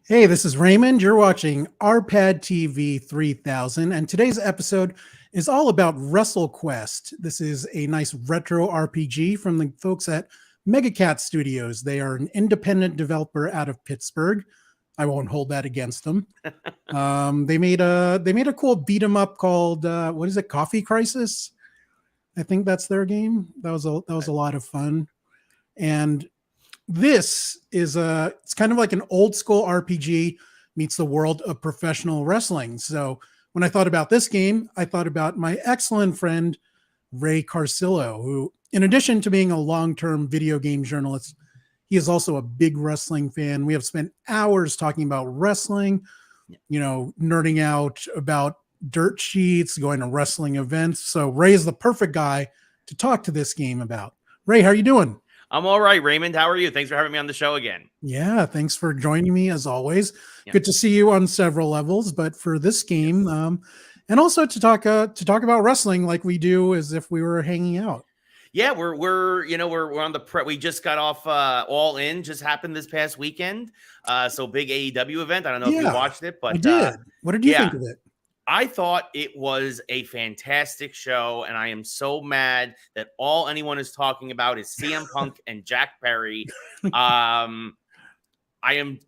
Hey, this is Raymond. You're watching RPadTV 3000, and today's episode is all about WrestleQuest. This is a nice retro RPG from the folks at Megacat Studios. They are an independent developer out of Pittsburgh. I won't hold that against them. They made a cool beat 'em up called what is it? Coffee Crisis. I think that's their game. That was a lot of fun, and this is it's kind of like an old school RPG meets the world of professional wrestling. So when I thought about this game, I thought about my excellent friend Ray Carsillo, who, in addition to being a long-term video game journalist, he is also a big wrestling fan. We have spent hours talking about wrestling, nerding out about dirt sheets, going to wrestling events. So Ray is the perfect guy to talk to this game about. Ray, how are you doing? I'm all right, Raymond. How are you? Thanks for having me on the show again. Yeah, thanks for joining me as always. Yeah. Good to see you on several levels, but for this game, and also to talk about wrestling like we do as if we were hanging out. Yeah, we're on the prep. We just got off All In, just happened this past weekend. So big AEW event. I don't know if you watched it, but I did. What did you think of it? I thought it was a fantastic show, and I am so mad that all anyone is talking about is CM Punk and Jack Perry. I am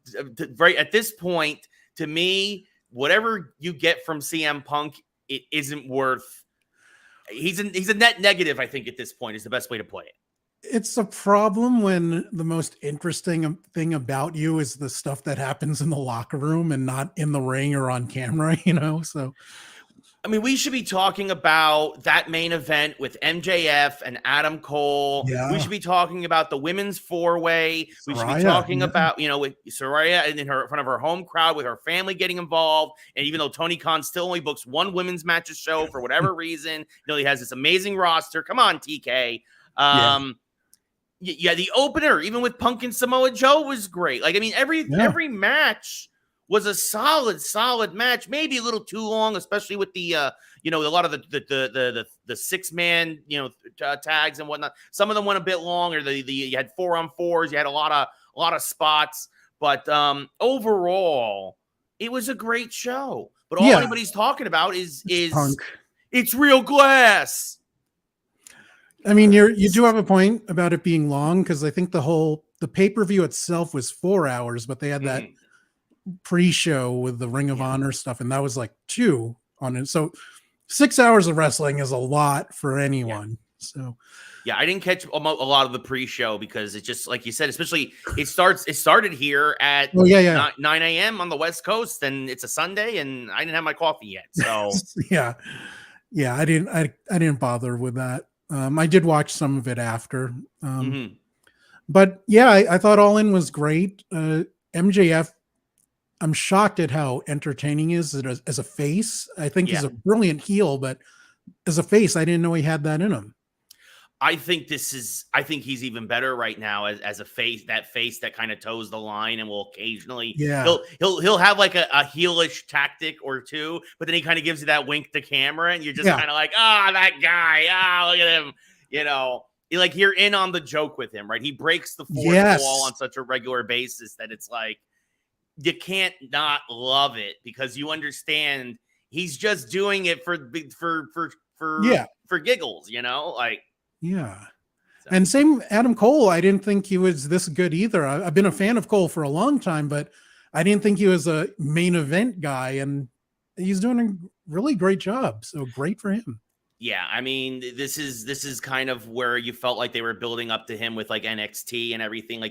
right at this point. To me, whatever you get from CM Punk, it isn't worth. He's a net negative. I think at this point is the best way to put it. It's a problem when the most interesting thing about you is the stuff that happens in the locker room and not in the ring or on camera, So, I mean, we should be talking about that main event with MJF and Adam Cole. Yeah. We should be talking about the women's four-way. We should be talking about, with Saraya in front of her home crowd with her family getting involved. And even though Tony Khan still only books one women's match a show for whatever reason, he has this amazing roster. Come on, TK. Yeah, the opener, even with Punk and Samoa Joe, was great. Like, I mean, every match was a solid match. Maybe a little too long, especially with the a lot of the 6-man tags and whatnot. Some of them went a bit long, or you had 4-on-4s. You had a lot of spots, but overall, it was a great show. But all anybody's talking about is Punk. It's real glass. I mean, you do have a point about it being long, because I think the pay-per-view itself was 4 hours, but they had that pre-show with the Ring of Honor stuff, and that was like 2 on it. So 6 hours of wrestling is a lot for anyone. So I didn't catch a lot of the pre-show because it just, like you said, especially it started here at 9 a.m. on the West Coast, and it's a Sunday, and I didn't have my coffee yet. So I didn't bother with that. I did watch some of it after. But I thought All In was great. MJF, I'm shocked at how entertaining he is as a face. I think he's a brilliant heel, but as a face, I didn't know he had that in him. I think he's even better right now as a face, that kind of toes the line and will occasionally, he'll have like a heelish tactic or two, but then he kind of gives you that wink to camera and you're just kind of like, that guy, look at him, you're in on the joke with him, right? He breaks the fourth wall on such a regular basis that it's like, you can't not love it because you understand he's just doing it for giggles, And same Adam Cole. I didn't think he was this good either. I've been a fan of Cole for a long time, but I didn't think he was a main event guy, and he's doing a really great job. So great for him. Yeah, I mean, this is kind of where you felt like they were building up to him with like NXT and everything.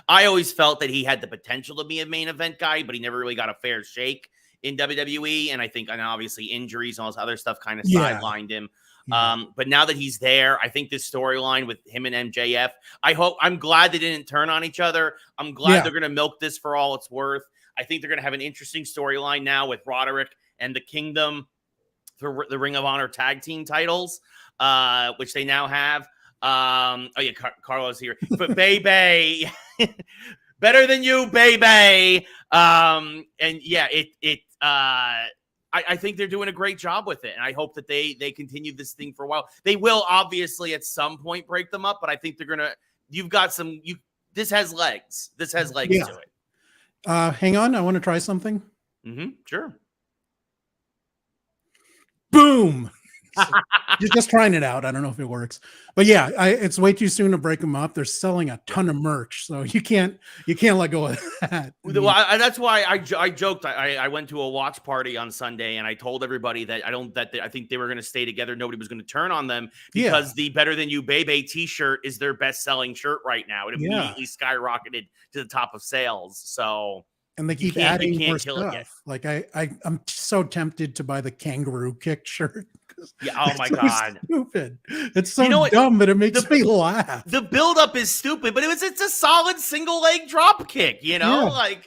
I always felt that he had the potential to be a main event guy, but he never really got a fair shake in WWE. And I think, and obviously injuries and all this other stuff kind of sidelined him. But now that he's there, I think this storyline with him and MJF, I'm glad they didn't turn on each other. I'm glad they're going to milk this for all it's worth. I think they're going to have an interesting storyline now with Roderick and the Kingdom for the Ring of Honor tag team titles, which they now have. Carlos here, but baby, better than you, baby. I think they're doing a great job with it, and I hope that they continue this thing for a while. They will obviously at some point break them up, but I think they're gonna. This has legs. This has legs to it. Hang on, I want to try something. Sure. Boom. So you're just trying it out. I don't know if it works, but yeah, it's way too soon to break them up. They're selling a ton of merch, so you can't let go of that. I mean, That's why I joked. I went to a watch party on Sunday, and I told everybody that I think they were going to stay together. Nobody was going to turn on them because the "Better Than You, Baby" T-shirt is their best-selling shirt right now. It immediately skyrocketed to the top of sales. So, and they keep adding more stuff. Like I'm so tempted to buy the kangaroo kick shirt. Yeah. Oh my God. Stupid. It's so dumb, but it makes me laugh. The buildup is stupid, but it's a solid single leg drop kick, but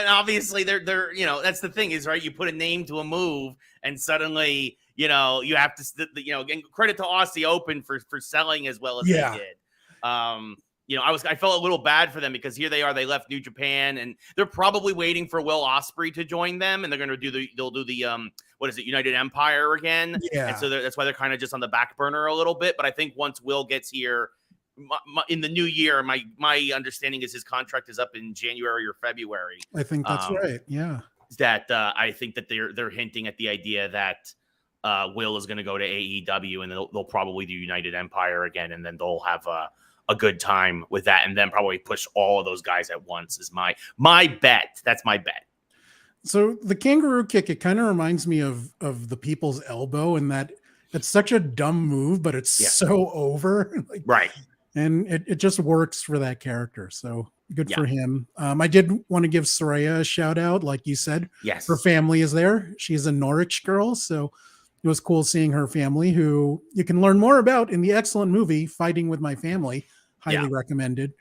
obviously they're that's the thing is, right, you put a name to a move and suddenly, you have to, and credit to Aussie Open for selling as well as they did. I felt a little bad for them because here they are, they left New Japan and they're probably waiting for Will Ospreay to join them, and they're going to they'll do the what is it, United Empire again. Yeah. And so that's why they're kind of just on the back burner a little bit. But I think once Will gets here in the new year, my understanding is his contract is up in January or February. I think that's right. Yeah. That I think that they're hinting at the idea that Will is going to go to AEW, and they'll probably do United Empire again, and then they'll have a good time with that, and then probably push all of those guys at once is my bet. That's my bet. So the kangaroo kick, it kind of reminds me of the people's elbow, in that it's such a dumb move, but it's so over. Right. And it just works for that character. So good for him. I did want to give Soraya a shout out. Like you said, yes, her family is there. She's a Norwich girl. So it was cool seeing her family, who you can learn more about in the excellent movie Fighting with My Family. Highly recommended.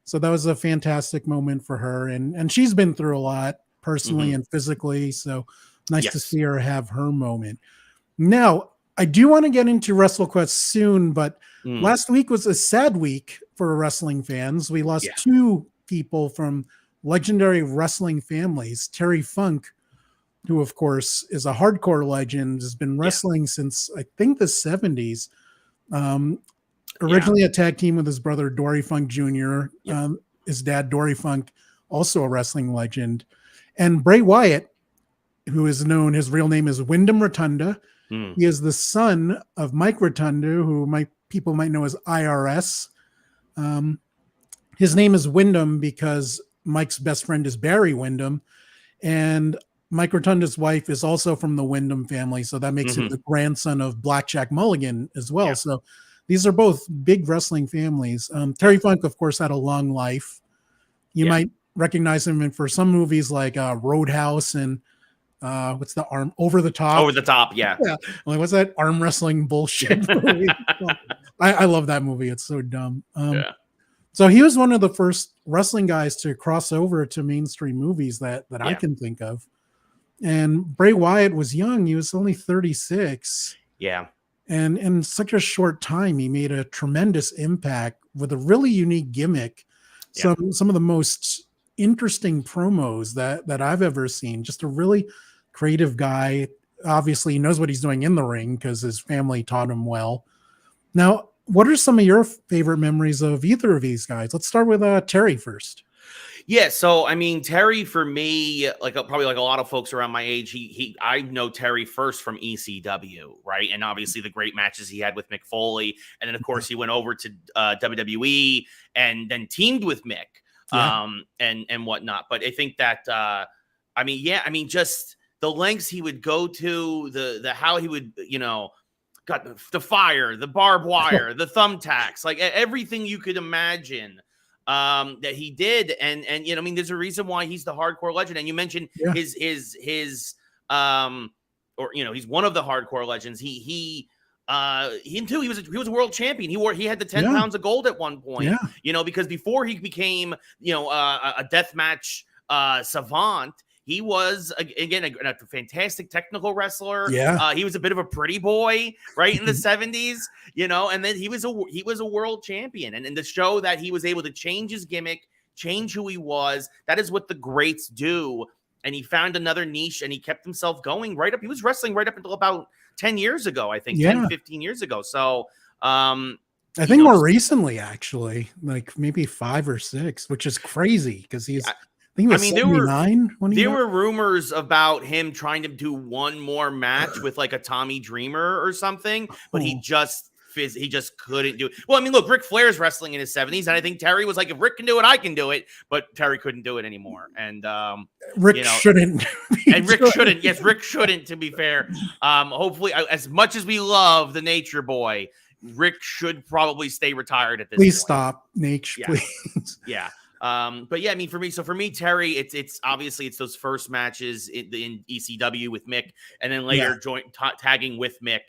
So that was a fantastic moment for her. And she's been through a lot personally and physically. So nice to see her have her moment. Now, I do want to get into WrestleQuest soon, but last week was a sad week for wrestling fans. We lost two people from legendary wrestling families. Terry Funk, who of course is a hardcore legend, has been wrestling since I think the 70s. Originally a tag team with his brother Dory Funk Jr. His dad Dory Funk, also a wrestling legend, and Bray Wyatt, who is known, his real name is Wyndham Rotunda. He is the son of Mike Rotunda, who people might know as IRS. His name is Wyndham because Mike's best friend is Barry Wyndham, and Mike Rotunda's wife is also from the Wyndham family, so that makes him the grandson of Blackjack Mulligan as well. So these are both big wrestling families. Terry Funk, of course, had a long life. You might recognize him for some movies like Roadhouse and what's the arm over the top? Over the top, yeah. Like, what's that arm wrestling bullshit movie? I love that movie. It's so dumb. So he was one of the first wrestling guys to cross over to mainstream movies that I can think of. And Bray Wyatt was young. He was only 36. Yeah. And in such a short time, he made a tremendous impact with a really unique gimmick. Some of the most interesting promos that I've ever seen. Just a really creative guy. Obviously, he knows what he's doing in the ring because his family taught him well. Now, what are some of your favorite memories of either of these guys? Let's start with Terry first. Yeah, so I mean, Terry, for me, probably like a lot of folks around my age, I know Terry first from ECW, right? And obviously the great matches he had with Mick Foley, and then of course he went over to WWE and then teamed with Mick, and whatnot. But I think that just the lengths he would go to, the how he would, got the fire, the barbed wire, the thumbtacks, like everything you could imagine. That he did, and there's a reason why he's the hardcore legend. And you mentioned his he's one of the hardcore legends. He was a world champion. He had the 10 pounds of gold at one point. Because before he became a deathmatch savant, he was again a fantastic technical wrestler. He was a bit of a pretty boy, right, in the 70s, and then he was a world champion. And to show that he was able to change his gimmick, change who he was, that is what the greats do. And he found another niche and he kept himself going right up. He was wrestling right up until about 10 years ago, I think, 10, 15 years ago. So I think more recently, actually, like maybe 5 or 6, which is crazy because think he was mean, 79 when he there got. were rumors about him trying to do one more match with like a Tommy Dreamer or something, but he just couldn't do it. Well, I mean, look, Ric Flair's wrestling in his 70s, and I think Terry was like, if Rick can do it, I can do it, but Terry couldn't do it anymore. And Rick shouldn't. And Rick shouldn't. Yes, Rick shouldn't, to be fair. Hopefully, as much as we love the Nature Boy, Rick should probably stay retired at this point. Please stop, Nature, please. Yeah. But yeah, I mean, for me, Terry, it's obviously it's those first matches in ECW with Mick, and then later tagging with Mick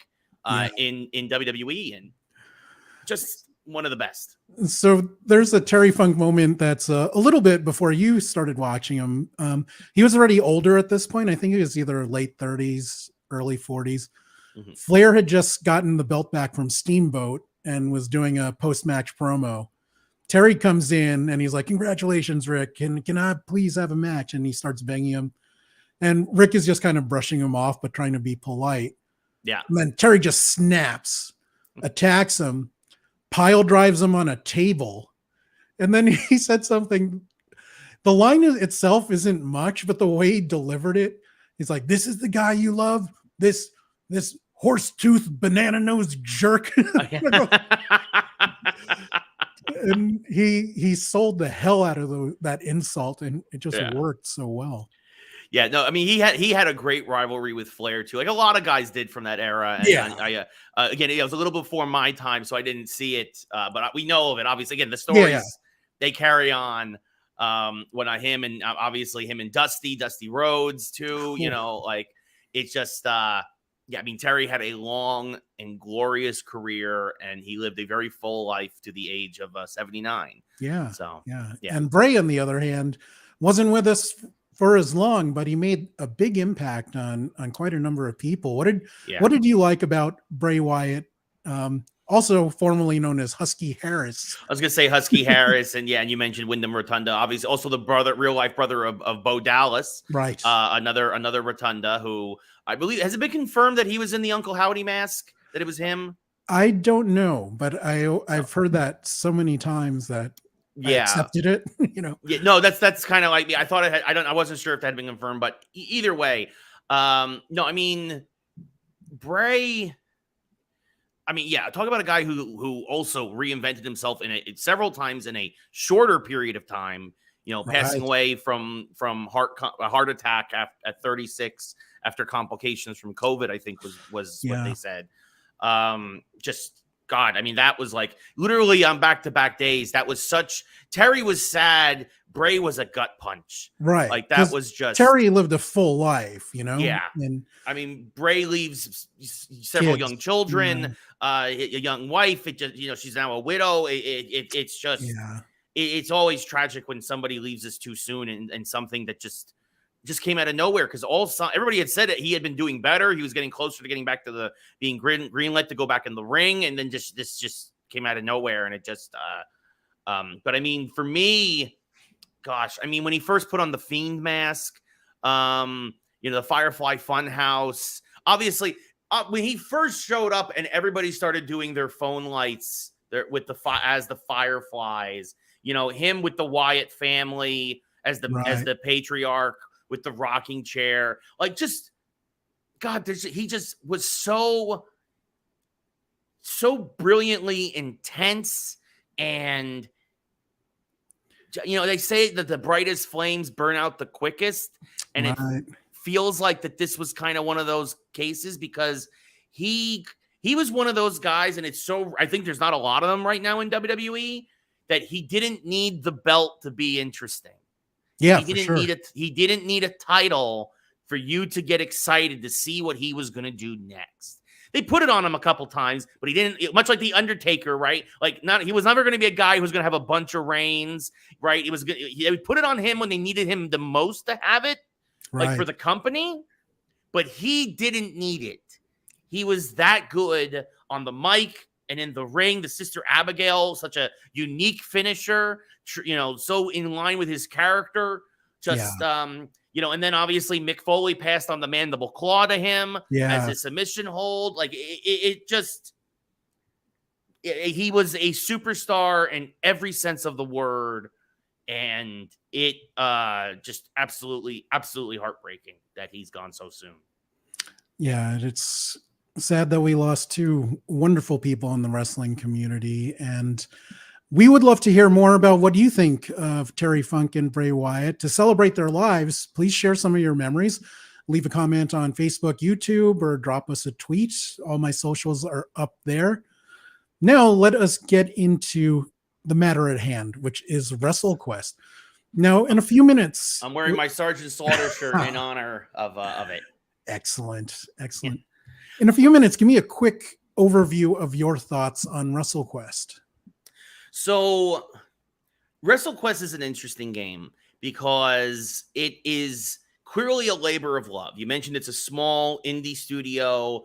in WWE, and just one of the best. So there's a Terry Funk moment that's a little bit before you started watching him. He was already older at this point. I think he was either late 30s, early 40s. Mm-hmm. Flair had just gotten the belt back from Steamboat and was doing a post-match promo. Terry comes in and he's like, "Congratulations, Rick. Can I please have a match?" And he starts banging him. And Rick is just kind of brushing him off, but trying to be polite. Yeah. And then Terry just snaps, attacks him, pile drives him on a table. And then he said something. The line itself isn't much, but the way he delivered it, he's like, "This is the guy you love? This horse tooth banana nose jerk." And he sold the hell out of that insult, and it just worked so well. Yeah, no, I mean, he had a great rivalry with Flair too, like a lot of guys did from that era. And I again, it was a little before my time, so I didn't see it, but we know of it. Obviously, again, the stories they carry on. Him and Dusty Rhodes too. You know, like it's just I mean, Terry had a long and glorious career, and he lived a very full life to the age of 79. Yeah. So yeah. And Bray, on the other hand, wasn't with us for as long, but he made a big impact on quite a number of people. What did you like about Bray Wyatt? Also formerly known as Husky Harris. I was gonna say Husky Harris, and you mentioned Wyndham Rotunda, obviously also the real life brother of Bo Dallas, right? Another Rotunda who I believe has it been confirmed that he was in the Uncle Howdy mask, that it was him. I don't know, but I've heard that so many times that I accepted it. You know, no, that's kind of like me. I thought I wasn't sure if that had been confirmed, but either way, no, I mean Bray. I mean, talk about a guy who also reinvented himself several times in a shorter period of time. You know, passing away from a heart attack at 36 after complications from COVID, I think was what they said. Just God, I mean, that was like literally on back-to-back days. That was Terry was sad. Bray was a gut punch. Right. Like that was just Terry lived a full life, you know? Yeah. And I mean, Bray leaves several young children, a young wife. It just, she's now a widow. It's just, it's always tragic when somebody leaves us too soon and something that just came out of nowhere. Cause everybody had said that he had been doing better. He was getting closer to getting back to being greenlit to go back in the ring. And then this just came out of nowhere. And it just, but I mean, for me, gosh, I mean, when he first put on the Fiend mask, the Firefly Funhouse, obviously, when he first showed up and everybody started doing their phone lights with as the Fireflies, him with the Wyatt family as the patriarch with the rocking chair, like just God, he just was so brilliantly intense. And they say that the brightest flames burn out the quickest. And it feels like that this was kind of one of those cases because he was one of those guys. And I think there's not a lot of them right now in WWE that he didn't need the belt to be interesting. Yeah, he didn't need a title for you to get excited to see what he was going to do next. They put it on him a couple times, but he didn't, much like The Undertaker, right? Like he was never going to be a guy who was going to have a bunch of reigns, right? They would put it on him when they needed him the most to have it, like for the company, but he didn't need it. He was that good on the mic and in the ring. The Sister Abigail, such a unique finisher, so in line with his character, and then obviously Mick Foley passed on the mandible claw to him as a submission hold. Like he was a superstar in every sense of the word. and it just absolutely heartbreaking that he's gone so soon. Yeah, it's sad that we lost two wonderful people in the wrestling community, and we would love to hear more about what you think of Terry Funk and Bray Wyatt. To celebrate their lives, please share some of your memories. Leave a comment on Facebook, YouTube, or drop us a tweet. All my socials are up there. Now, let us get into the matter at hand, which is WrestleQuest. Now, in a few minutes, I'm wearing my Sergeant Slaughter shirt in honor of it. Excellent. Excellent. In a few minutes, give me a quick overview of your thoughts on WrestleQuest. So, WrestleQuest is an interesting game because it is clearly a labor of love. You mentioned it's a small indie studio,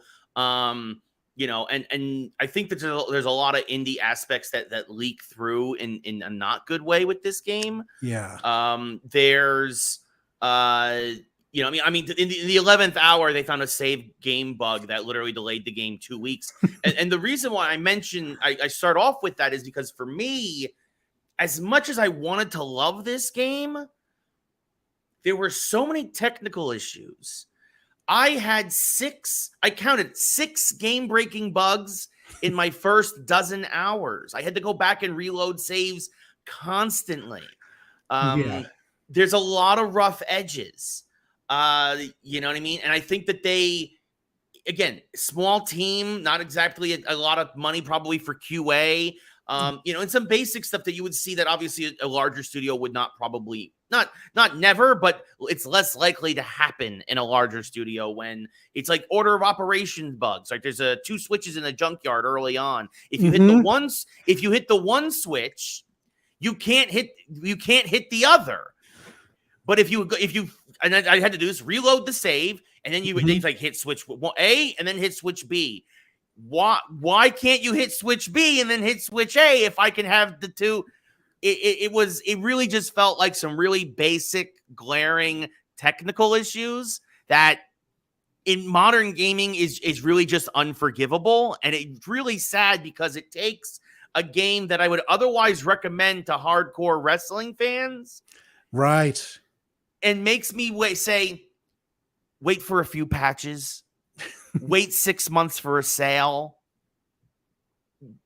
you know, and I think that there's a lot of indie aspects that leak through in a not good way with this game. Yeah. There's you know, I mean, in the 11th hour, they found a save game bug that literally delayed the game 2 weeks. and the reason why I start off with that is because for me, as much as I wanted to love this game, there were so many technical issues. I counted 6 game-breaking bugs in my first dozen hours. I had to go back and reload saves constantly. There's a lot of rough edges. You know what I mean? And I think that again, small team, not exactly a lot of money probably for QA, you know, and some basic stuff that you would see that obviously a larger studio would not probably, not never, but it's less likely to happen in a larger studio when it's like order of operations bugs. Like there's 2 switches in a junkyard early on. If you hit the one switch, you can't hit the other. But if you and I had to do this, reload the save, and then you like hit switch A and then hit switch B. Why can't you hit switch B and then hit switch A if I can have the two? It really just felt like some really basic, glaring technical issues that in modern gaming is really just unforgivable. And it's really sad because it takes a game that I would otherwise recommend to hardcore wrestling fans. Right. And makes me wait for a few patches, wait 6 months for a sale,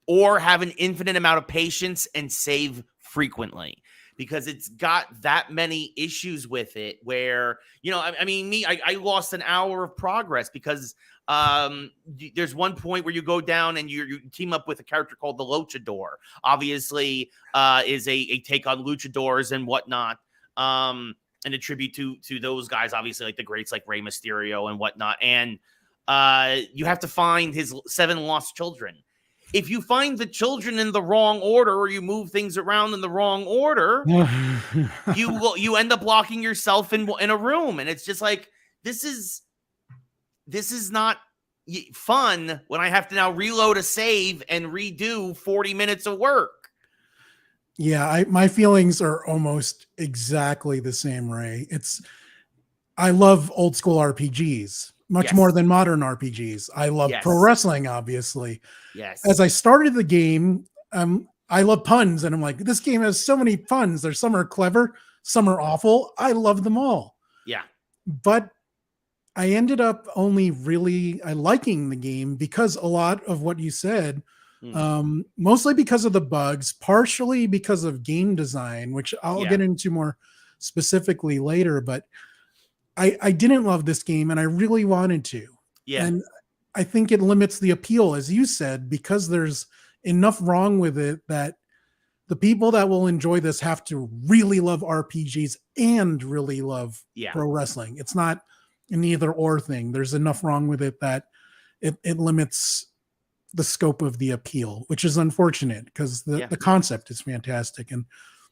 or have an infinite amount of patience and save frequently, because it's got that many issues with it where, you know, I mean, I lost an hour of progress because there's one point where you go down and you team up with a character called the Luchador. Obviously, is a take on luchadors and whatnot. And a tribute to those guys, obviously, like the greats like Rey Mysterio and whatnot. And you have to find his 7 lost children. If you find the children in the wrong order or you move things around in the wrong order, you end up locking yourself in a room. And it's just like, this is not fun when I have to now reload a save and redo 40 minutes of work. Yeah, my feelings are almost exactly the same, Ray. I love old school RPGs much more than modern RPGs. I love pro wrestling, obviously. Yes. As I started the game, I love puns, and I'm like, this game has so many puns. There's some are clever, some are awful. I love them all. Yeah. But I ended up only really liking the game because a lot of what you said, mostly because of the bugs, partially because of game design, which I'll get into more specifically later. But I didn't love this game, and I really wanted to. Yeah. And I think it limits the appeal, as you said, because there's enough wrong with it that the people that will enjoy this have to really love RPGs and really love pro wrestling. It's not an either or thing. There's enough wrong with it that it limits the scope of the appeal, which is unfortunate because the concept is fantastic. And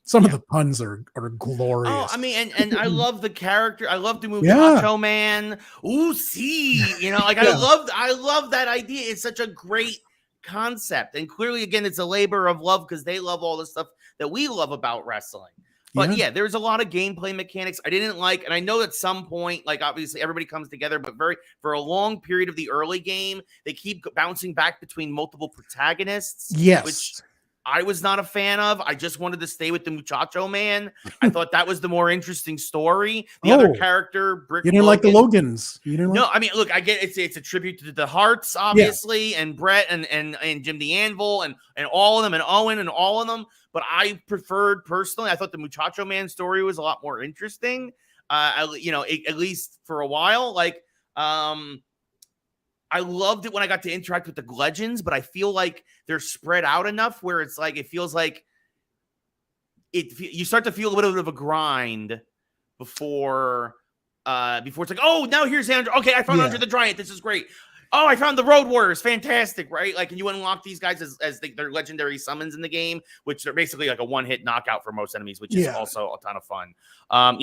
some of the puns are glorious. Oh, I mean, and I love the character. I love the movie Macho Man. Ooh, see, you know, like I love that idea. It's such a great concept. And clearly, again, it's a labor of love because they love all the stuff that we love about wrestling. But there's a lot of gameplay mechanics I didn't like. And I know at some point, like obviously everybody comes together, but for a long period of the early game, they keep bouncing back between multiple protagonists. Yes. Which I was not a fan of. I just wanted to stay with the Muchacho Man. I thought that was the more interesting story. The other character, Brick you didn't like the Logans. You didn't No, I mean, look, I get it's a tribute to the Hearts, obviously, and Brett and Jim the Anvil and all of them, and Owen and all of them. But I preferred personally. I thought the Muchacho Man story was a lot more interesting. At least for a while. Like, I loved it when I got to interact with the legends, but I feel like they're spread out enough where it's like it feels like you start to feel a little bit of a grind before it's like, oh, now here's Andrew. Okay, I found Andre the Giant. This is great. Oh, I found the Road Warriors. Fantastic, right? Like, and you unlock these guys as their legendary summons in the game, which are basically like a one-hit knockout for most enemies, which is also a ton of fun.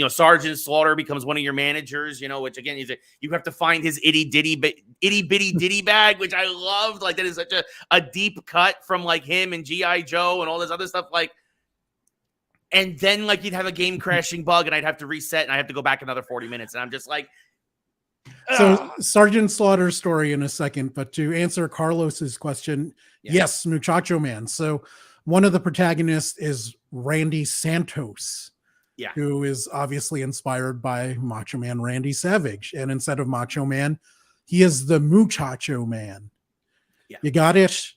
Sergeant Slaughter becomes one of your managers, which again, you have to find his itty bitty ditty bag, which I loved. Like, that is such a deep cut from like him and G.I. Joe and all this other stuff. Like, and then like you'd have a game crashing bug and I'd have to reset and I have to go back another 40 minutes. And I'm just like, so Sergeant Slaughter's story in a second, but to answer Carlos's question, yes, Muchacho Man. So one of the protagonists is Randy Santos, who is obviously inspired by Macho Man Randy Savage. And instead of Macho Man, he is the Muchacho Man. Yeah. You got it,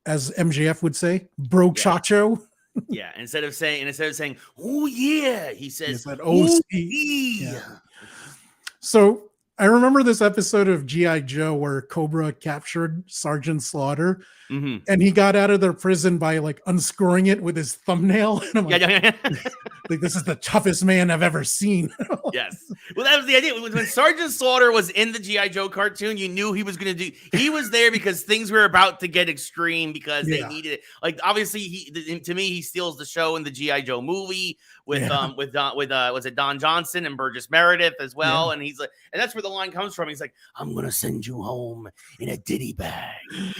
as MJF would say, bro chacho. Yeah, instead of saying, oh yeah, he says, oh yeah. So I remember this episode of G.I. Joe where Cobra captured Sergeant Slaughter, and he got out of their prison by like unscoring it with his thumbnail. And I'm like, like, this is the toughest man I've ever seen. Yes. Well, that was the idea. When Sergeant Slaughter was in the G.I. Joe cartoon, you knew he was going to do. He was there because things were about to get extreme because they needed it. Like, obviously, to me, he steals the show in the G.I. Joe movie with was it Don Johnson and Burgess Meredith as well, and he's like, and that's where the line comes from. He's like, I'm gonna send you home in a ditty bag,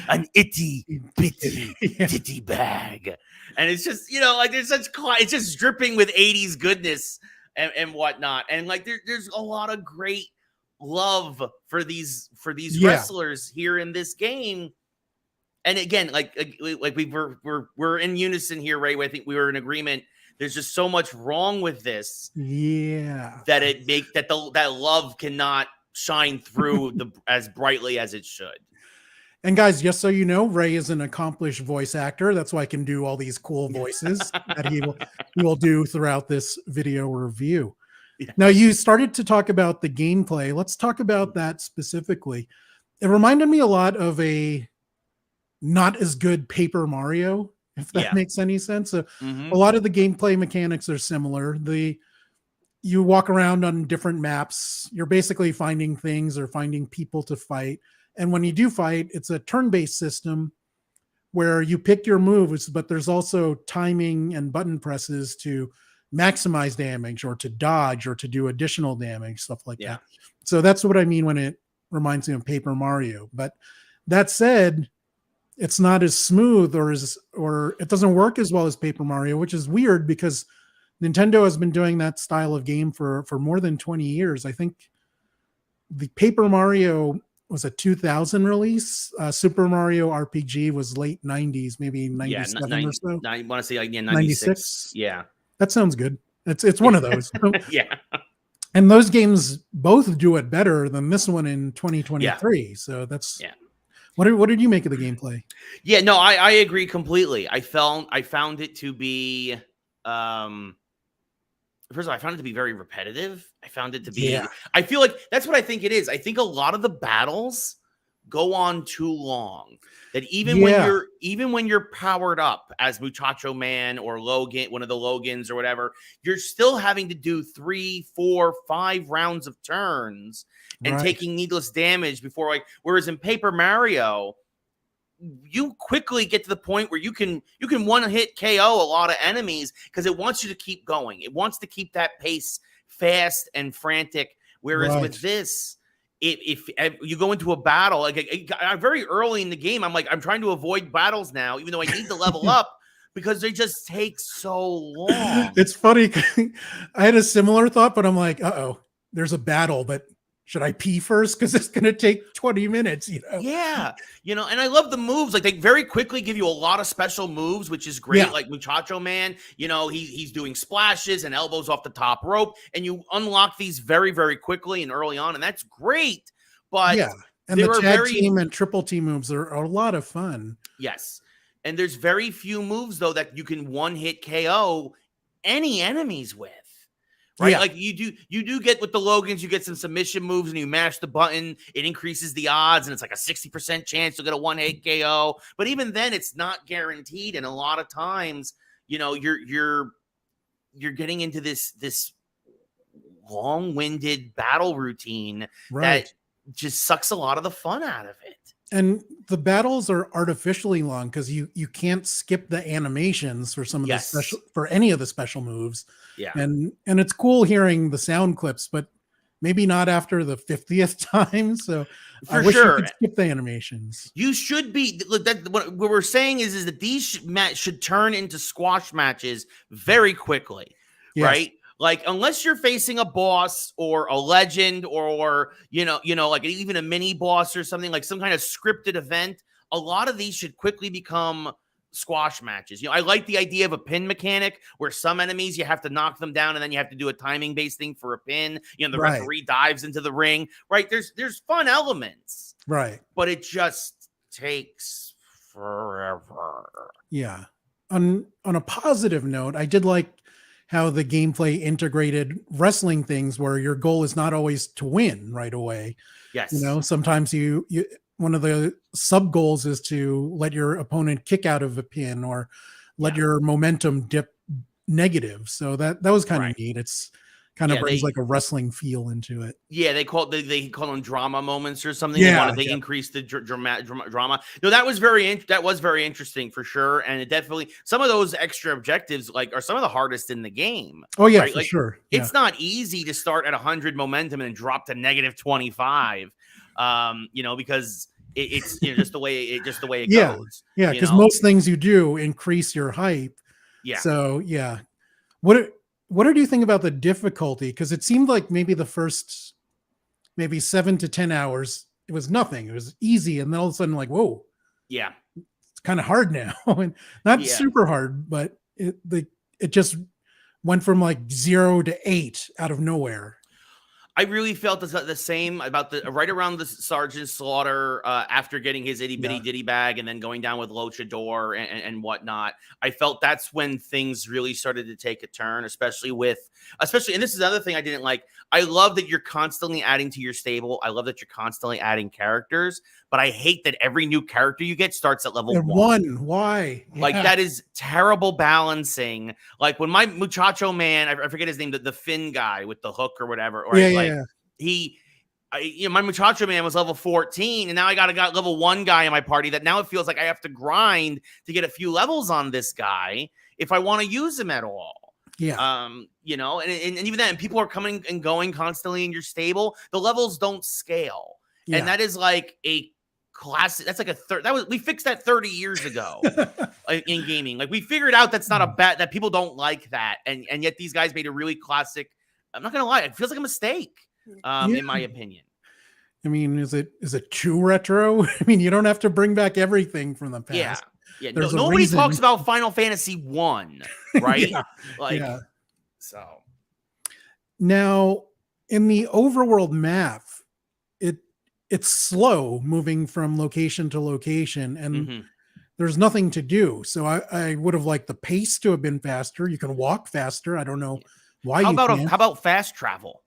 an itty bitty ditty bag, and it's just like there's it's just dripping with 80s goodness and whatnot, and like there's a lot of great love for these wrestlers here in this game. And again, like we're in unison here, Ray. I think we were in agreement. There's just so much wrong with this, that that love cannot shine through as brightly as it should. And guys, just so you know, Ray is an accomplished voice actor. That's why I can do all these cool voices that he will do throughout this video review. Yeah. Now, you started to talk about the gameplay. Let's talk about that specifically. It reminded me a lot of a not as good Paper Mario, if that makes any sense. A lot of the gameplay mechanics are similar. You walk around on different maps. You're basically finding things or finding people to fight. And when you do fight, it's a turn-based system where you pick your moves, but there's also timing and button presses to maximize damage or to dodge or to do additional damage, stuff like that. So that's what I mean when it reminds me of Paper Mario. But that said, it's not as smooth or it doesn't work as well as Paper Mario, which is weird because Nintendo has been doing that style of game for more than 20 years. I think the Paper Mario was a 2000 release. Super Mario RPG was late 90s, maybe 97 or so. I want to say 96. Yeah. That sounds good. It's one of those. Yeah. And those games both do it better than this one in 2023. Yeah. So that's What did you make of the gameplay? Yeah, no, I agree completely. I found it to be first of all, I found it to be very repetitive. I found it to be I feel like that's what I think it is. I think a lot of the battles go on too long. That even when you're powered up as Muchacho Man or Logan, one of the Logans or whatever, you're still having to do 3, 4, 5 rounds of turns and taking needless damage before, like, whereas in Paper Mario, you quickly get to the point where you can one hit KO a lot of enemies because it wants you to keep going. It wants to keep that pace fast and frantic. Whereas with this, if you go into a battle, like very early in the game, I'm like, I'm trying to avoid battles now, even though I need to level up because they just take so long. It's funny. I had a similar thought, but I'm like, there's a battle, but should I pee first? Because it's going to take 20 minutes, you know? Yeah, and I love the moves. Like, they very quickly give you a lot of special moves, which is great. Yeah. Like Muchacho Man, he's doing splashes and elbows off the top rope, and you unlock these very, very quickly and early on, and that's great. But Yeah. And the tag team and triple team moves are a lot of fun. Yes. And there's very few moves, though, that you can one-hit KO any enemies with. Right? Yeah. Like, you do get with the Logans, you get some submission moves and you mash the button, it increases the odds, and it's like a 60% chance you'll get a one-hit KO. But even then, it's not guaranteed. And a lot of times, you're getting into this long-winded battle routine that just sucks a lot of the fun out of it. And the battles are artificially long because you can't skip the animations for some of for any of the special moves. Yeah. And it's cool hearing the sound clips, but maybe not after the 50th time. So I wish you could skip the animations. You should be. Look, what we're saying is that these should turn into squash matches very quickly, right? Like, unless you're facing a boss or a legend or like even a mini boss or something, like some kind of scripted event, a lot of these should quickly become squash matches. I like the idea of a pin mechanic where some enemies you have to knock them down and then you have to do a timing based thing for a pin. The referee dives into the ring, right? There's fun elements, right? But it just takes forever. Yeah. On a positive note, I did like how the gameplay integrated wrestling things where your goal is not always to win right away. Yes. Sometimes you one of the sub goals is to let your opponent kick out of a pin or let your momentum dip negative. So that was kind of neat. It's kind of brings like a wrestling feel into it. Yeah, they call them drama moments or something. They increase the drama. No, that was very interesting for sure, and it definitely some of those extra objectives are some of the hardest in the game. Oh yeah, right? For sure. Yeah. It's not easy to start at 100 momentum and drop to -25. Because it's just the way it goes. Yeah, because most things you do increase your hype. Yeah. So yeah, what do you think about the difficulty? Because it seemed like maybe the first 7 to 10 hours, it was nothing. It was easy. And then all of a sudden, like, whoa. Yeah. It's kind of hard now. And not super hard, but it just went from like 0 to 8 out of nowhere. I really felt the same about right around the Sergeant Slaughter after getting his itty bitty ditty bag and then going down with Luchador and whatnot. I felt that's when things really started to take a turn, especially, and this is another thing I didn't like. I love that you're constantly adding to your stable. I love that you're constantly adding characters, but I hate that every new character you get starts at level 1. Why? Like, that is terrible balancing. Like, when my Muchacho Man, I forget his name, the Finn guy with the hook or whatever. Right? My Muchacho Man was level 14, and now I got level 1 guy in my party that now it feels like I have to grind to get a few levels on this guy if I want to use him at all. Yeah. And even then, people are coming and going constantly in your stable. The levels don't scale. Yeah. And that is like a classic. That's like we fixed that 30 years ago in gaming. Like, we figured out that's not that people don't like that. And yet these guys made a really classic. I'm not going to lie. It feels like a mistake, in my opinion. I mean, is it too retro? I mean, you don't have to bring back everything from the past. Yeah. Nobody talks about Final Fantasy 1, right? So. Now, in the overworld map, it's slow moving from location to location, and there's nothing to do. So I would have liked the pace to have been faster. You can walk faster. I don't know why. How about fast travel?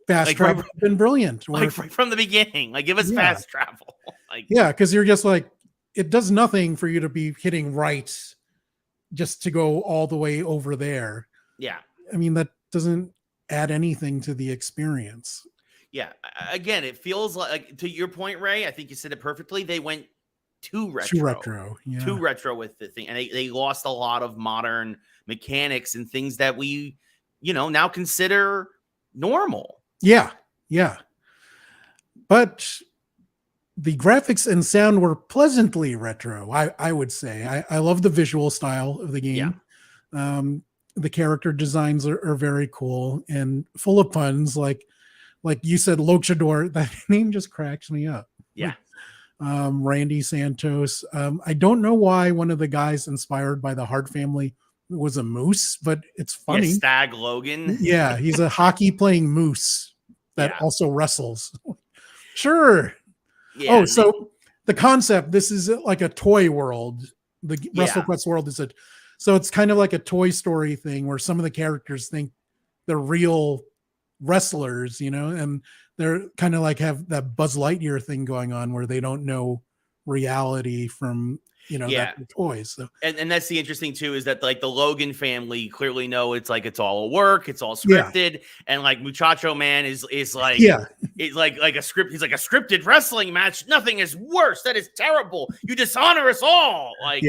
Fast travel has been brilliant. Right from the beginning. Like, give us fast travel. Because you're just like, it does nothing for you to be hitting right just to go all the way over there. Yeah. I mean, that doesn't add anything to the experience. Yeah. Again, it feels like, to your point, Ray, I think you said it perfectly. They went too retro. Too retro with the thing. And they lost a lot of modern mechanics and things that we, now consider normal. Yeah. But the graphics and sound were pleasantly retro, I would say. I love the visual style of the game. Yeah. The character designs are very cool and full of puns. Like like you said, Luchador, that name just cracks me up. Yeah. Randy Santos. I don't know why one of the guys inspired by the Hart family was a moose, but it's funny. Yeah, Stag Logan. Yeah, he's a hockey playing moose that also wrestles. Sure. Yeah. So the concept, this is like a toy world. The WrestleQuest world is so it's kind of like a Toy Story thing where some of the characters think they're real wrestlers, and they're kind of like have that Buzz Lightyear thing going on where they don't know reality from that toys. So and that's the interesting too is that like the Logan family clearly know it's all a work, it's all scripted, and like Muchacho Man is like it's like a script. He's like a scripted wrestling match. Nothing is worse. That is terrible. You dishonor us all. Like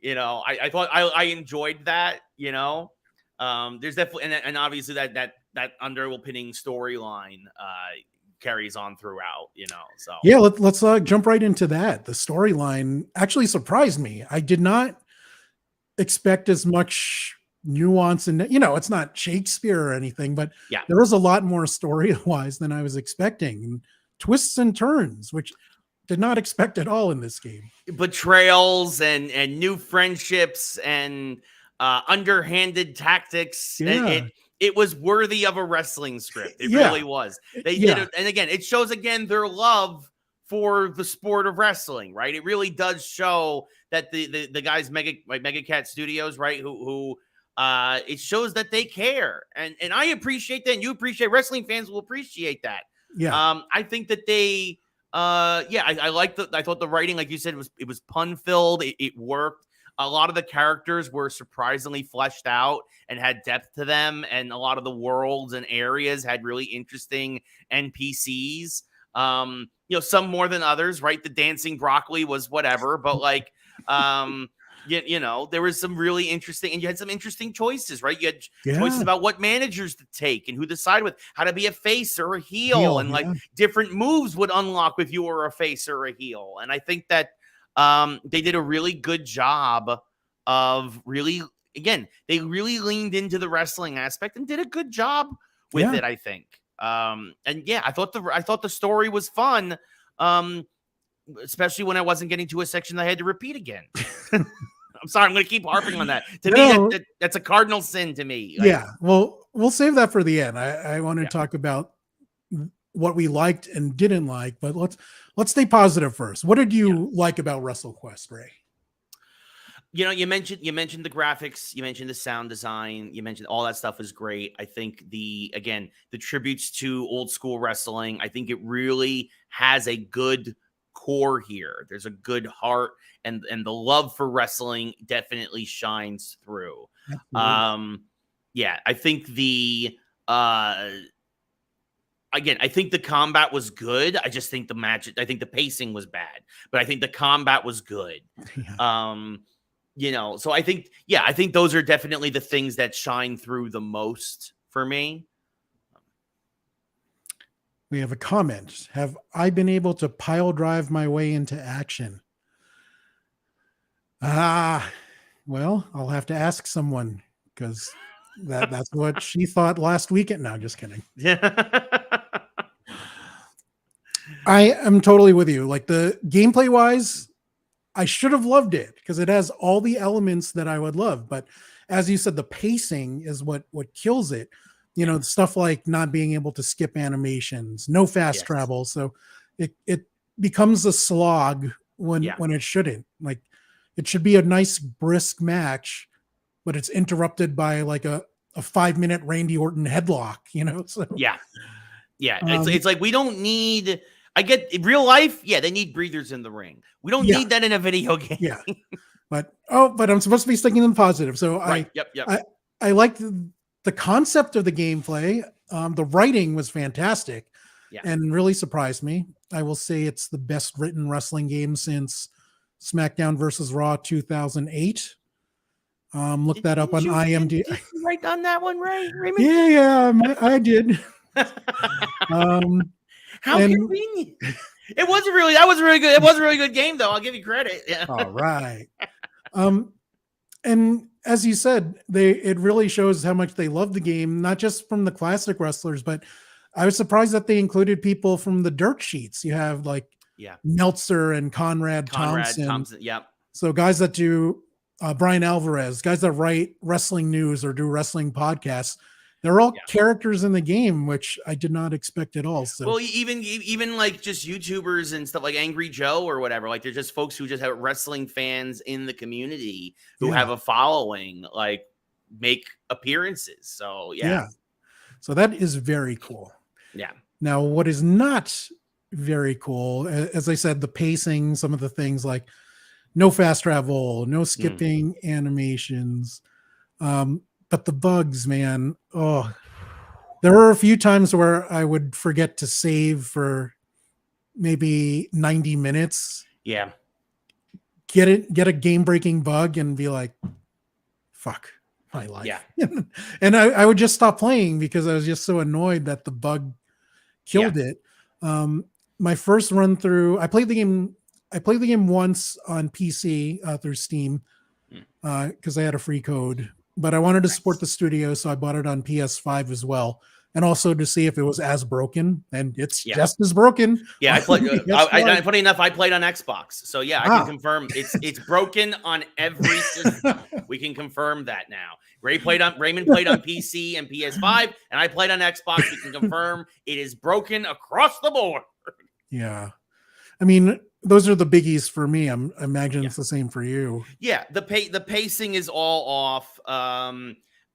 I thought I enjoyed that. There's definitely and obviously that underpinning storyline carries on throughout, so let's jump right into that. The storyline actually surprised me. I did not expect as much nuance, and it's not Shakespeare or anything, but there was a lot more story wise than I was expecting, and twists and turns, which did not expect at all in this game. Betrayals and new friendships and underhanded tactics. It was worthy of a wrestling script. It really was. They did it. And again, it shows their love for the sport of wrestling, right? It really does show that the guys, Mega Cat Studios, right? Who it shows that they care. And I appreciate that. And you appreciate, wrestling fans will appreciate that. Yeah. I think that they, I thought the writing, like you said, it was pun filled. It worked. A lot of the characters were surprisingly fleshed out and had depth to them. And a lot of the worlds and areas had really interesting NPCs. Some more than others, right? The dancing broccoli was whatever, but like, there was some really interesting, and you had some interesting choices, right? You had choices about what managers to take and who to side with, how to be a face or a heel, and like different moves would unlock if you were a face or a heel. And I think that they did a really good job of really leaned into the wrestling aspect and did a good job with it, I think. I thought the story was fun. Especially when I wasn't getting to a section that I had to repeat again. I'm sorry, I'm going to keep harping on that. To me, that's a cardinal sin to me. Well, we'll save that for the end. I want to talk about what we liked and didn't like, but let's stay positive first. What did you like about WrestleQuest, Ray? You mentioned the graphics, you mentioned the sound design, you mentioned all that stuff is great. I think the tributes to old school wrestling, I think it really has a good core here. There's a good heart, and the love for wrestling definitely shines through. I think I think the combat was good. I just think the pacing was bad, but I think the combat was good. So I think those are definitely the things that shine through the most for me. We have a comment. Have I been able to pile drive my way into action? Well, I'll have to ask someone, because that's what she thought last weekend. No, just kidding. I am totally with you. Like, the gameplay wise, I should have loved it because it has all the elements that I would love. But as you said, the pacing is what kills it. Stuff like not being able to skip animations, no fast travel. So it becomes a slog when it shouldn't. Like, it should be a nice brisk match, but it's interrupted by like a 5-minute Randy Orton headlock, So it's like, we don't need. I get in real life. Yeah, they need breathers in the ring. We don't need that in a video game. But I'm supposed to be sticking in positive. So I like the concept of the gameplay. The writing was fantastic and really surprised me. I will say it's the best written wrestling game since SmackDown versus Raw 2008. Look that up on IMDb. Did you write on that one, right, Raymond? Yeah, I did. How convenient. That was a really good. It was a really good game, though. I'll give you credit. Yeah. All right. And as you said, it really shows how much they love the game, not just from the classic wrestlers, but I was surprised that they included people from the dirt sheets. You have like Yeah. Meltzer and Conrad Thompson. Yep. So guys that do Brian Alvarez, guys that write wrestling news or do wrestling podcasts, they're all characters in the game, which I did not expect at all. So well, even like just YouTubers and stuff like Angry Joe or whatever, like they're just folks who just have wrestling fans in the community who have a following, like make appearances. So yeah. So that is very cool. Yeah. Now, what is not very cool, as I said, the pacing, some of the things like no fast travel, no skipping animations. But the bugs, man. Oh, there were a few times where I would forget to save for maybe 90 minutes. Yeah. Get a game-breaking bug and be like, fuck my life. Yeah. And I would just stop playing because I was just so annoyed that the bug killed it. My first run through, I played the game once on PC through Steam because I had a free code, but I wanted to support the studio, so I bought it on PS5 as well, and also to see if it was as broken, and it's just as broken. Yeah, I played. Funny enough, I played on Xbox, so yeah, I can confirm it's broken on every system. We can confirm that now. Raymond played on PC and PS5, and I played on Xbox. We can confirm it is broken across the board. Yeah, I mean, those are the biggies for me. I imagine it's the same for you. Yeah, the pacing is all off.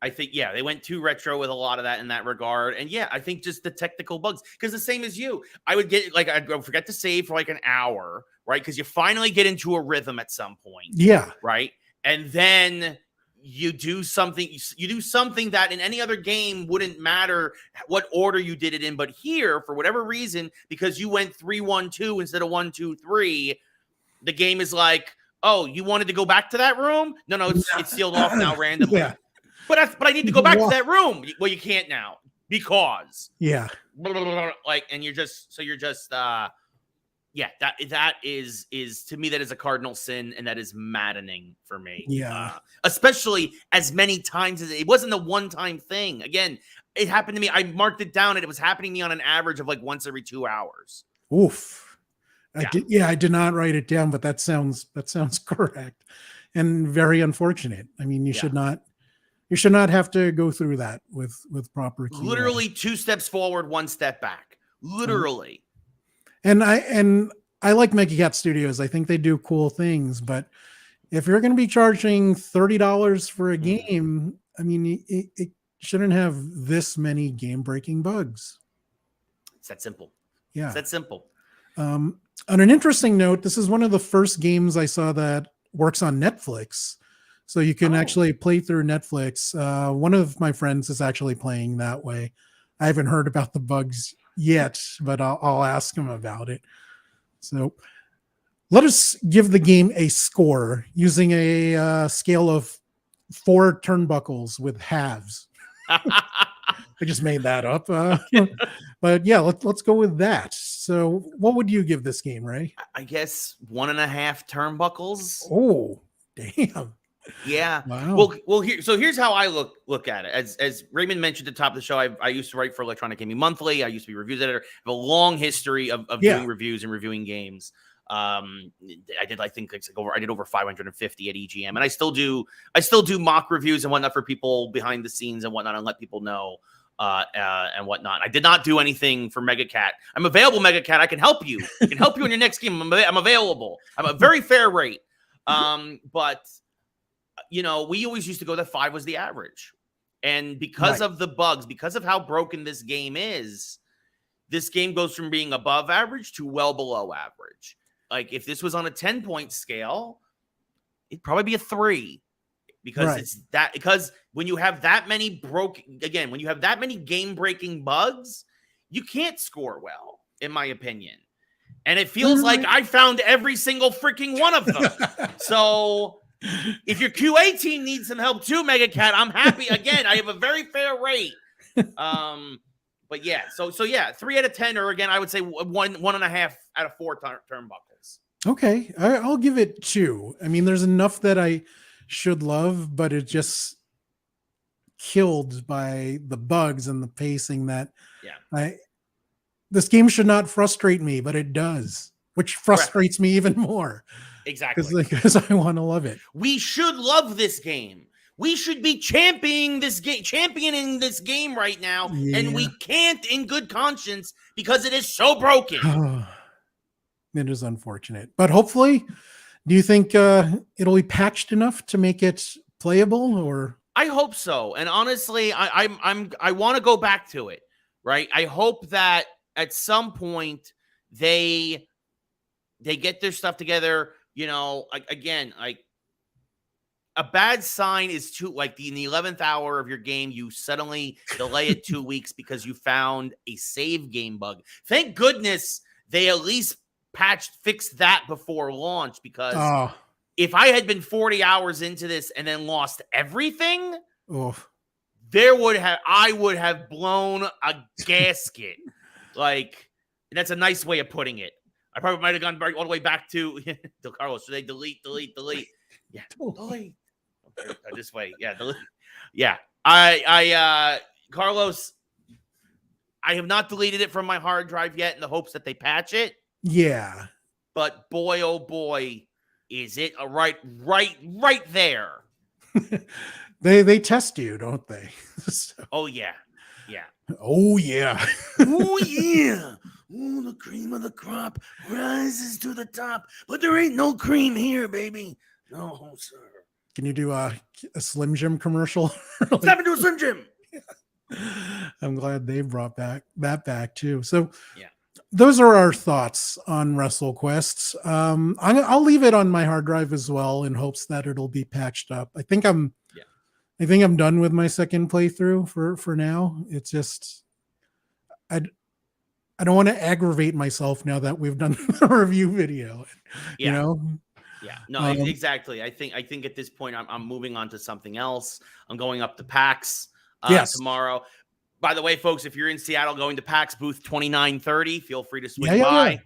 I think, they went too retro with a lot of that in that regard. And I think just the technical bugs, because the same as you, I would get I'd forget to save for like an hour, right? Because you finally get into a rhythm at some point. Yeah. Right. And then you do something that in any other game wouldn't matter what order you did it in. But here, for whatever reason, because you went 3-1-2 instead of 1-2-3, the game is like, oh, you wanted to go back to that room? No, it's sealed off now randomly. Yeah. But I need to go back to that room. Well, you can't now because like, and you're just that is to me, that is a cardinal sin, and that is maddening for me. Yeah. Especially as many times as it wasn't a one-time thing. Again, it happened to me. I marked it down, and it was happening to me on an average of like once every 2 hours. Oof. I did not write it down, but that sounds correct and very unfortunate. I mean, you should not have to go through that with proper keyboard. Literally 2 steps forward, 1 step back. Literally. And I like Mega Cat Studios. I think they do cool things, but if you're going to be charging $30 for a game, I mean, it shouldn't have this many game-breaking bugs. It's that simple. Yeah. It's that simple. On an interesting note, this is one of the first games I saw that works on Netflix. So you can actually play through Netflix. One of my friends is actually playing that way. I haven't heard about the bugs yet, but I'll ask him about it. So let us give the game a score using a scale of 4 turnbuckles with halves. I just made that up. But yeah, let's go with that. So what would you give this game, Ray? I guess 1.5 turnbuckles. Oh, damn. Yeah. Wow. Well. Here's how I look at it. As Raymond mentioned at the top of the show, I used to write for Electronic Gaming Monthly. I used to be a reviews editor. I have a long history of doing reviews and reviewing games. I did over 550 at EGM, and I still do mock reviews and whatnot for people behind the scenes and whatnot, and let people know and whatnot. I did not do anything for Mega Cat. I'm available, Mega Cat. I can help you. I can help you in your next game. I'm available. I'm a very fair rate. But we always used to go that 5 was the average. And because of the bugs, because of how broken this game is, this game goes from being above average to well below average. Like if this was on a 10-point scale, it'd probably be a 3 because because when you have that many when you have that many game-breaking bugs, you can't score well, in my opinion. And it feels like I found every single freaking one of them. So if your QA team needs some help too, Mega Cat, I'm happy. Again, I have a very fair rate. But yeah, so 3 out of 10, or again, I would say 1.5 out of 4 turnbuckles. Okay, I'll give it 2. I mean, there's enough that I should love, but it just killed by the bugs and the pacing that this game should not frustrate me, but it does, which frustrates me even more. Exactly. Because I want to love it. We should love this game. We should be championing this game right now, and we can't in good conscience because it is so broken. It is unfortunate, but hopefully, do you think it'll be patched enough to make it playable? Or I hope so. And honestly, I want to go back to it. Right. I hope that at some point they get their stuff together. You know, again, like a bad sign is too, like in the 11th hour of your game, you suddenly delay it 2 weeks because you found a save game bug. Thank goodness they at least fixed that before launch, because if I had been 40 hours into this and then lost everything, I would have blown a gasket. Like, that's a nice way of putting it. I probably might have gone all the way back to Carlos. So they delete. Yeah, delete. This way. Yeah, delete. Yeah. Carlos, I have not deleted it from my hard drive yet in the hopes that they patch it. Yeah. But boy, oh boy, is it right there. They test you, don't they? So. Oh yeah. Yeah. Oh yeah. Oh yeah. Oh, the cream of the crop rises to the top, but there ain't no cream here, baby. No, sir. Can you do a Slim Jim commercial? Step into a Slim Jim. I'm glad they brought that back too. So yeah, those are our thoughts on WrestleQuest. I'll leave it on my hard drive as well in hopes that it'll be patched up. I think I'm done with my second playthrough for now. It's just I don't want to aggravate myself now that we've done the review video. You know. Yeah, no, exactly. I think at this point I'm moving on to something else. I'm going up to PAX tomorrow. By the way, folks, if you're in Seattle going to PAX booth 2930, feel free to swing by.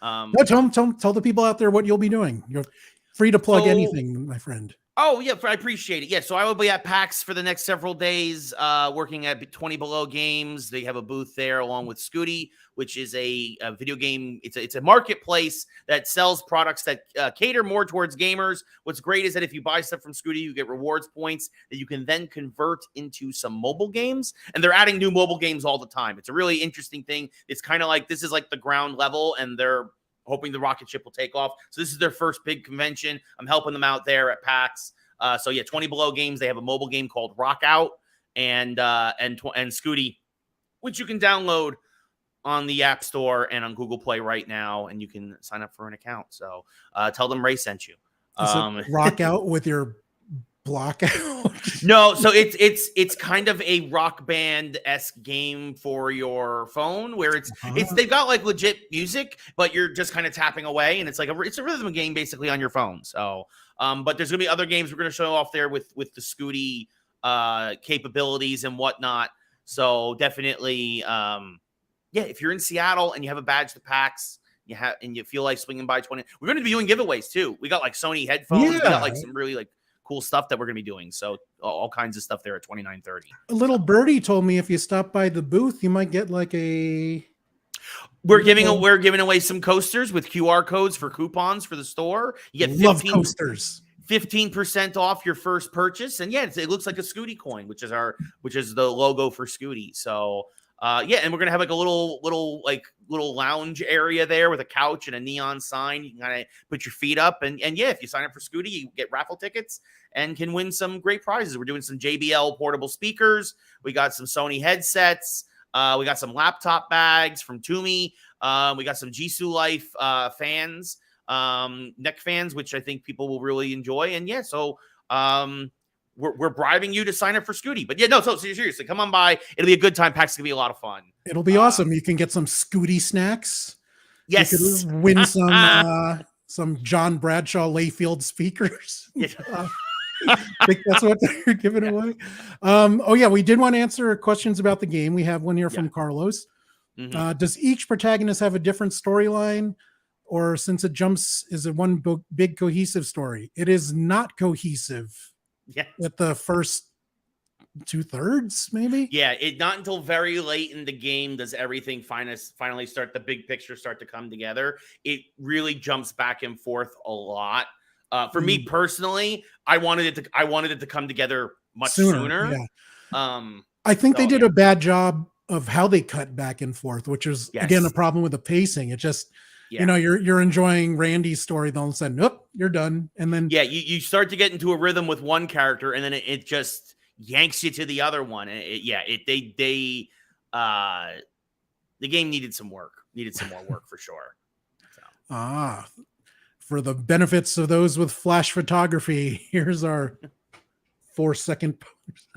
No, tell the people out there what you'll be doing. You're free to plug anything, my friend. Oh, yeah, I appreciate it. Yeah, so I will be at PAX for the next several days, working at 20 Below Games. They have a booth there along with Scooty, which is a video game. It's a marketplace that sells products that cater more towards gamers. What's great is that if you buy stuff from Scooty, you get rewards points that you can then convert into some mobile games. And they're adding new mobile games all the time. It's a really interesting thing. It's kind of like, this is like the ground level, and they're hoping the rocket ship will take off. So this is their first big convention. I'm helping them out there at PAX. So yeah, 20 Below Games. They have a mobile game called Rock Out and Scooty, which you can download on the App Store and on Google Play right now, and you can sign up for an account. So tell them Ray sent you. Rock Out with your block out? No, so it's kind of a Rock Band-esque game for your phone where it's they've got like legit music, but you're just kind of tapping away, and it's like it's a rhythm game basically on your phone. So but there's gonna be other games we're gonna show off there with the Scooty capabilities and whatnot. So definitely if you're in Seattle and you have a badge to PAX, and you feel like swinging by 20, we're going to be doing giveaways too. We got like Sony headphones. We got like some really like cool stuff that we're going to be doing. So all kinds of stuff there at 2930. A little birdie told me if you stop by the booth, you might get like a. We're giving away some coasters with QR codes for coupons for the store. You get 15% off your first purchase, and it looks like a Scooty coin, which is the logo for Scooty. So. And we're gonna have like a little lounge area there with a couch and a neon sign. You can kind of put your feet up, and if you sign up for Scooty, you get raffle tickets and can win some great prizes. We're doing some JBL portable speakers. We got some Sony headsets. We got some laptop bags from Toomey. We got some Jisoo Life fans, neck fans, which I think people will really enjoy. And we're bribing you to sign up for Scooty. But so seriously, come on by. It'll be a good time. PAX is going to be a lot of fun. It'll be awesome. You can get some Scooty snacks. Yes. You could win some John Bradshaw Layfield speakers. I think that's what they're giving away. We did want to answer questions about the game. We have one here from Carlos. Mm-hmm. Does each protagonist have a different storyline? Or since it jumps, is it one big cohesive story? It is not cohesive. Yeah, at the first 2/3 maybe. Yeah, not until very late in the game does everything finally start, the big picture start to come together. It really jumps back and forth a lot. For me personally, I wanted it to come together much sooner. Yeah. I think they did a bad job of how they cut back and forth, which is again a problem with the pacing. It just you're enjoying Randy's story, then all of a sudden, nope, you're done. And then you start to get into a rhythm with one character, and then it just yanks you to the other one. And the game needed some work, some more work for sure. So. For the benefits of those with flash photography, here's our 4-second post.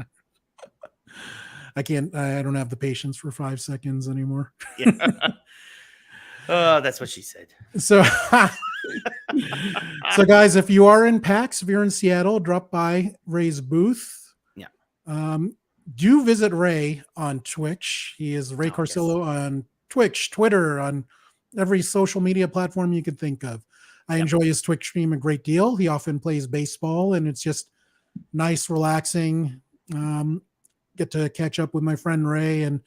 I don't have the patience for 5 seconds anymore. Yeah. That's what she said. So, so guys, if you are in PAX, if you're in Seattle, drop by Ray's booth. Yeah. Do visit Ray on Twitch. He is Ray Carsillo on Twitch, Twitter, on every social media platform you could think of. I enjoy his Twitch stream a great deal. He often plays baseball, and it's just nice, relaxing. Get to catch up with my friend Ray and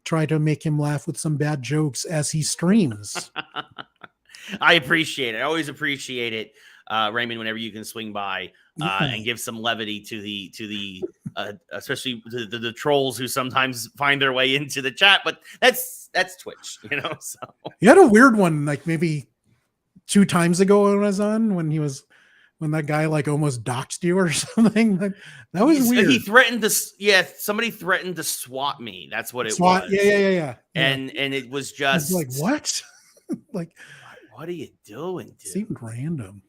try to make him laugh with some bad jokes as he streams. I appreciate it. I always appreciate it, Raymond, whenever you can swing by and give some levity to the especially the trolls who sometimes find their way into the chat. But that's Twitch, So you had a weird one, like maybe 2 times ago when I was on, when that guy like almost doxed you or something. That was weird. He threatened to, somebody threatened to swat me. That's what it was. Yeah. And it was just like, what? Like, what are you doing, dude? Seemed random.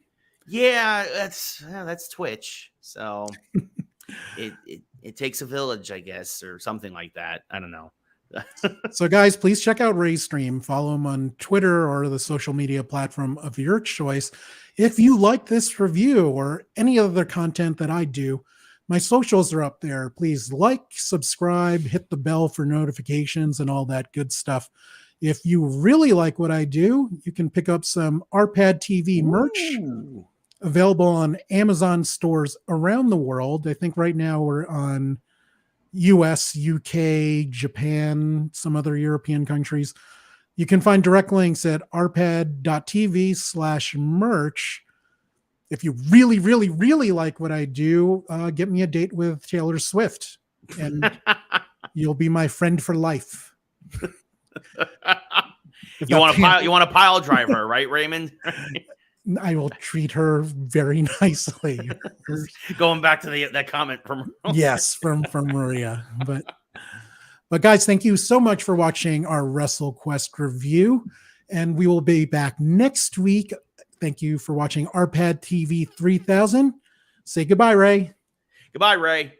Yeah, that's Twitch. So it takes a village, I guess, or something like that. I don't know. So guys, please check out Ray's stream. Follow him on Twitter or the social media platform of your choice. If you like this review or any other content that I do, my socials are up there. Please like, subscribe, hit the bell for notifications and all that good stuff. If you really like what I do, you can pick up some RPadTV merch available on Amazon stores around the world. I think right now we're on US, UK, Japan, some other European countries. You can find direct links at rpad.tv/merch. If you really, really, really like what I do, get me a date with Taylor Swift, and you'll be my friend for life. You want a pile driver, right, Raymond? I will treat her very nicely. Going back to that comment from yes, from Maria. But guys, thank you so much for watching our WrestleQuest review, and we will be back next week. Thank you for watching RPadTV 3000. Say goodbye, Ray. Goodbye, Ray.